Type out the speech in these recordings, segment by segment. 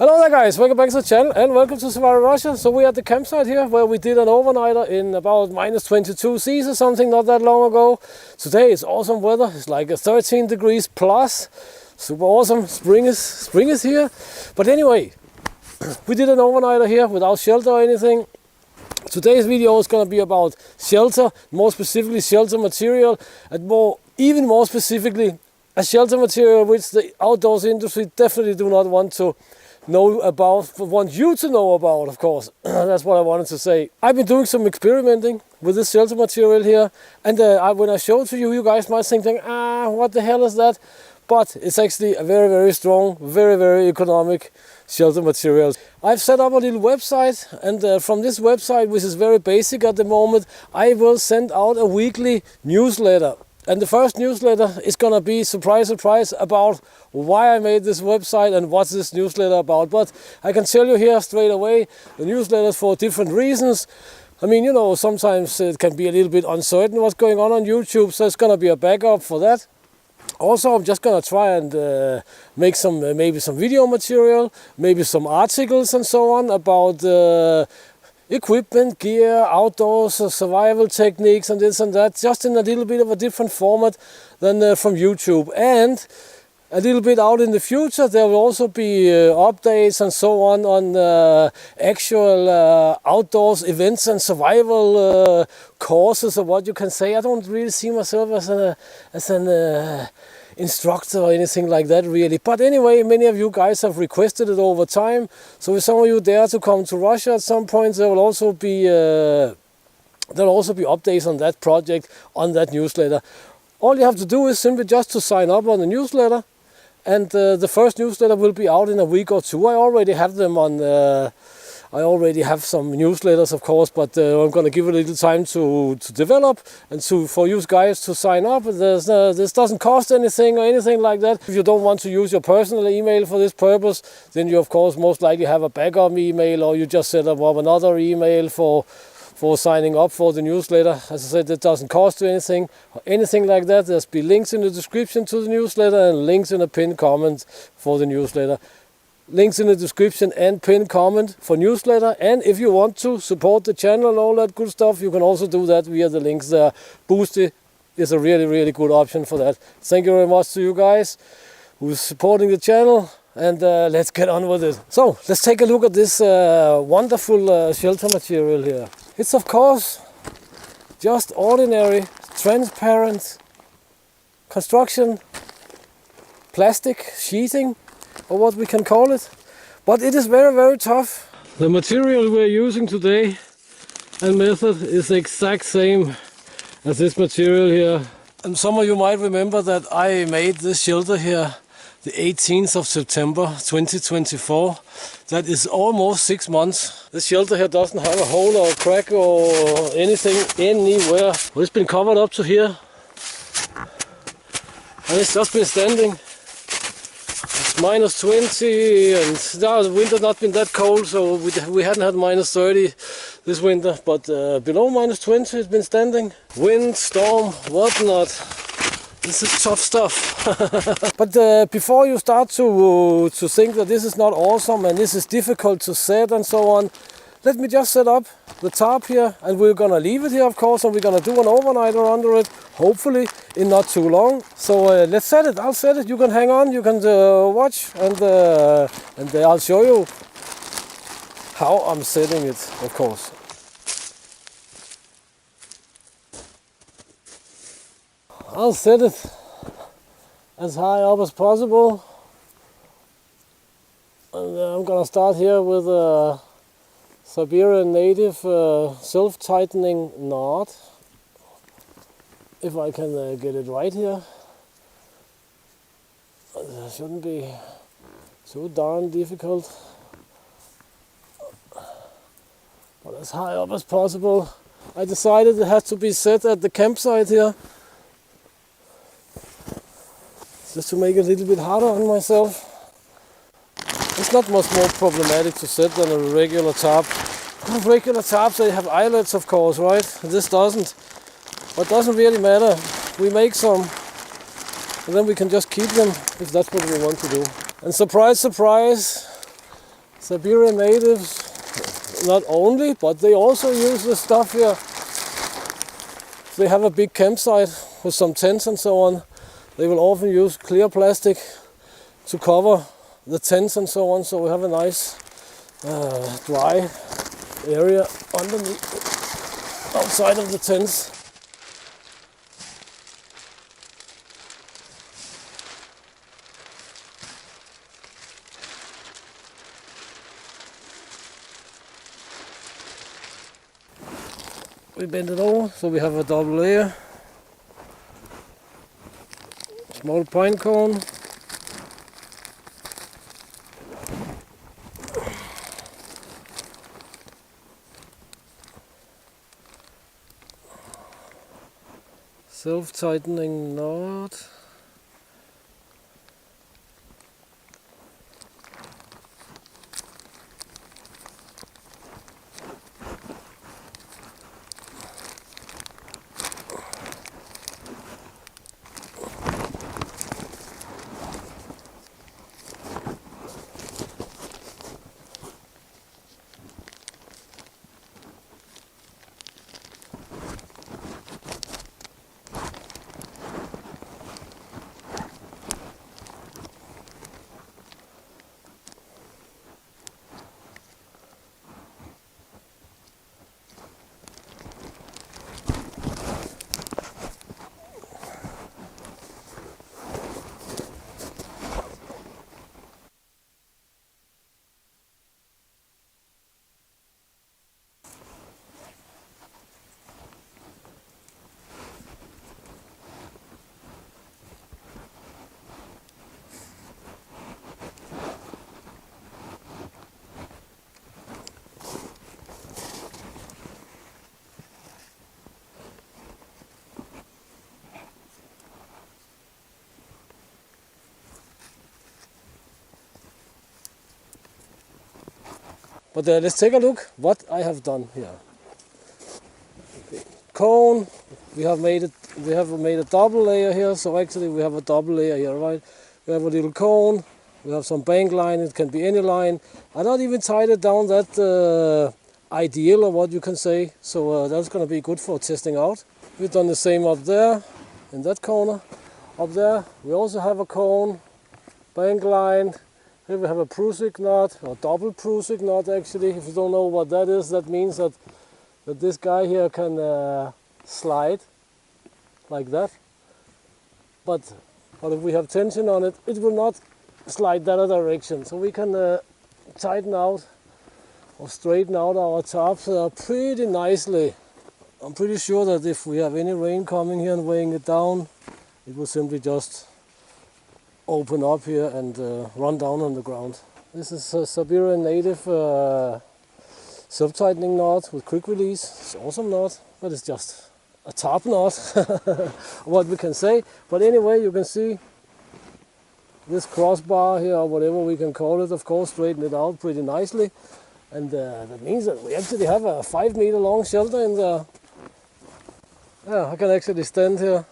Hello there guys, welcome back to the channel and welcome to Survival Russia. So we're at the campsite here where we did an overnighter in about minus 22 Cs or something not that long ago. Today it's awesome weather, it's like 13 degrees plus, super awesome, spring is here. But anyway, we did an overnighter here without shelter or anything. Today's video is going to be about shelter, more specifically shelter material, and even more specifically a shelter material which the outdoors industry definitely do not want to know about, want you to know about, of course. That's what I wanted to say. I've been doing some experimenting with this shelter material here, and when I show it to you, you guys might think, what the hell is that? But it's actually a very, very strong, very, very economic shelter material. I've set up a little website, and from this website, which is very basic at the moment, I will send out a weekly newsletter. And the first newsletter is gonna be, surprise, surprise, about why I made this website and what's this newsletter about. But I can tell you here straight away, the newsletter is for different reasons. I mean, you know, sometimes it can be a little bit uncertain what's going on YouTube, so it's gonna be a backup for that. Also, I'm just gonna try and make some, maybe some video material, maybe some articles and so on about equipment, gear, outdoors, survival techniques and this and that, just in a little bit of a different format than from YouTube. And a little bit out in the future, there will also be updates and so on actual outdoors events and survival courses, or what you can say. I don't really see myself as an instructor or anything like that really, but anyway, many of you guys have requested it over time, so if some of you dare to come to Russia at some point, there will also be updates on that project on that newsletter. All you have to do is simply just to sign up on the newsletter, and the first newsletter will be out in a week or two. I already have them on I already have some newsletters, of course, but I'm going to give it a little time to develop and for you guys to sign up. This doesn't cost anything or anything like that. If you don't want to use your personal email for this purpose, then you, of course, most likely have a backup email, or you just set up another email for signing up for the newsletter. As I said, that doesn't cost you anything or anything like that. There's be links in the description to the newsletter and links in a pinned comment for the newsletter. Links in the description and pinned comment for newsletter. And if you want to support the channel and all that good stuff, you can also do that via the links there. Boosty is a really, really good option for that. Thank you very much to you guys who's supporting the channel, and let's get on with it. So let's take a look at this wonderful shelter material here. It's of course just ordinary transparent construction plastic sheeting, or what we can call it, but it is very, very tough. The material we're using today and method is the exact same as this material here. And some of you might remember that I made this shelter here the 18th of September 2024. That is almost 6 months. This shelter here doesn't have a hole or a crack or anything anywhere. Well, it's been covered up to here, and it's just been standing. Minus 20, and now the winter's not been that cold, so we hadn't had minus 30 this winter, but below minus 20 it's been standing. Wind, storm, whatnot. This is tough stuff. But before you start to think that this is not awesome and this is difficult to set and so on, let me just set up the tarp here, and we're gonna leave it here, of course, and we're gonna do an overnighter under it, hopefully in not too long. So let's set it. I'll set it. You can hang on. You can watch, and I'll show you how I'm setting it, of course. I'll set it as high up as possible, and I'm gonna start here with a Siberian native self-tightening knot, if I can get it right here. It shouldn't be so darn difficult, but as high up as possible. I decided it has to be set at the campsite here, just to make it a little bit harder on myself. It's not much more problematic to set than a regular tarp. Regular tarps, they have eyelets, of course, right? This doesn't. But it doesn't really matter. We make some, and then we can just keep them if that's what we want to do. And surprise, surprise, Siberian natives, not only, but they also use this stuff here. They have a big campsite with some tents and so on. They will often use clear plastic to cover the tents and so on, so we have a nice dry area underneath, outside of the tents. We bend it over so we have a double layer. Small pine cone. Self-tightening knot. But let's take a look what I have done here. Cone, we have made a double layer here, so actually we have a double layer here, right? We have a little cone, we have some bank line, it can be any line. I not even tied it down that ideal, or what you can say, so that's going to be good for testing out. We've done the same up there, in that corner. Up there we also have a cone, bank line. Here we have a Prusik knot, or double Prusik knot actually. If you don't know what that is, that means that this guy here can slide like that. But if we have tension on it, it will not slide that direction. So we can tighten out or straighten out our tarps pretty nicely. I'm pretty sure that if we have any rain coming here and weighing it down, it will simply just open up here and run down on the ground. This is a Siberian native self-tightening knot with quick release. It's an awesome knot, but it's just a tarp knot, what we can say. But anyway, you can see this crossbar here, or whatever we can call it, of course, straighten it out pretty nicely. And that means that we actually have a 5 meter long shelter in there. Yeah, I can actually stand here.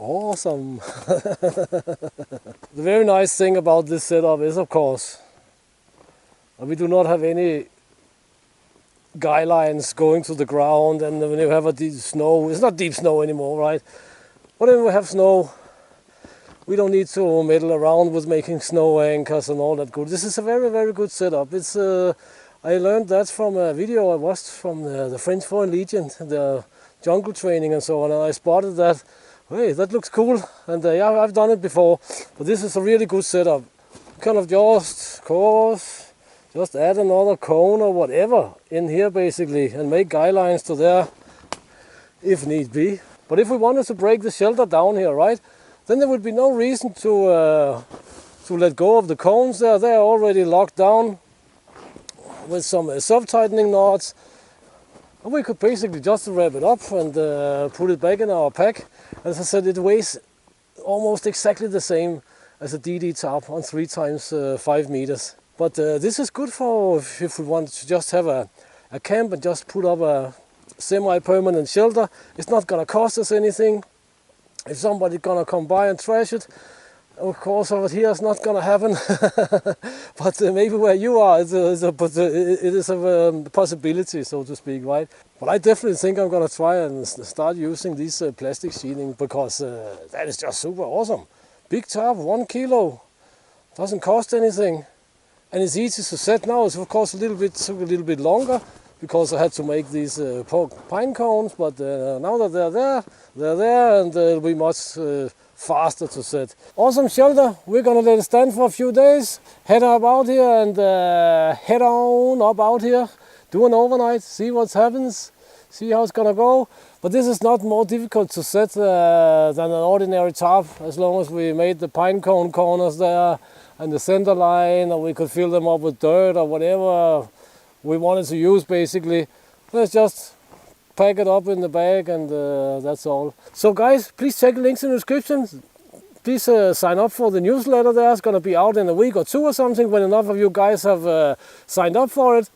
Awesome! The very nice thing about this setup is, of course, we do not have any guy lines going to the ground, and when you have a deep snow, it's not deep snow anymore, right? But when we have snow, we don't need to meddle around with making snow anchors and all that good. This is a very, very good setup. It's I learned that from a video I watched from the French Foreign Legion, the jungle training and so on, and I spotted that. Hey, that looks cool, and yeah, I've done it before, but this is a really good setup. Kind of just add another cone or whatever in here basically, and make guy lines to there if need be. But if we wanted to break the shelter down here, right, then there would be no reason to let go of the cones there. They're already locked down with some self-tightening knots. And we could basically just wrap it up and put it back in our pack. As I said, it weighs almost exactly the same as a DD tarp on 3 times 5 meters. But this is good for if we want to just have a camp and just put up a semi-permanent shelter. It's not going to cost us anything. if somebody gonna come by and trash it, of course over here it's not gonna happen. But maybe where you are, it is a possibility, so to speak, right? But I definitely think I'm gonna try and start using these plastic sheeting, because that is just super awesome. Big tarp, 1 kilo, doesn't cost anything, and it's easy to set now. It's of course took a little bit longer, because I had to make these pine cones, but now that they're there, and it'll be much faster to set. Awesome shelter. We're gonna let it stand for a few days, head up out here, and head on up out here, do an overnight, see what happens, see how it's gonna go. But this is not more difficult to set than an ordinary tarp, as long as we made the pine cone corners there and the center line, or we could fill them up with dirt or whatever we wanted to use. Basically, let's just pack it up in the bag, and that's all. So guys, please check the links in the description. Please sign up for the newsletter there. It's going to be out in a week or two or something. When enough of you guys have signed up for it,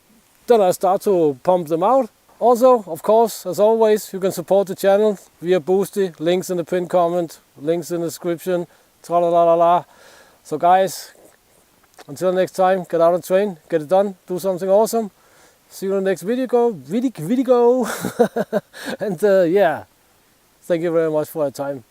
then I start to pump them out. Also, of course, as always, you can support the channel via Boosty. Links in the pinned comment, links in the description, tra-la-la-la-la. So guys, until next time, get out and train, get it done, do something awesome. See you in the next video. And yeah, thank you very much for your time.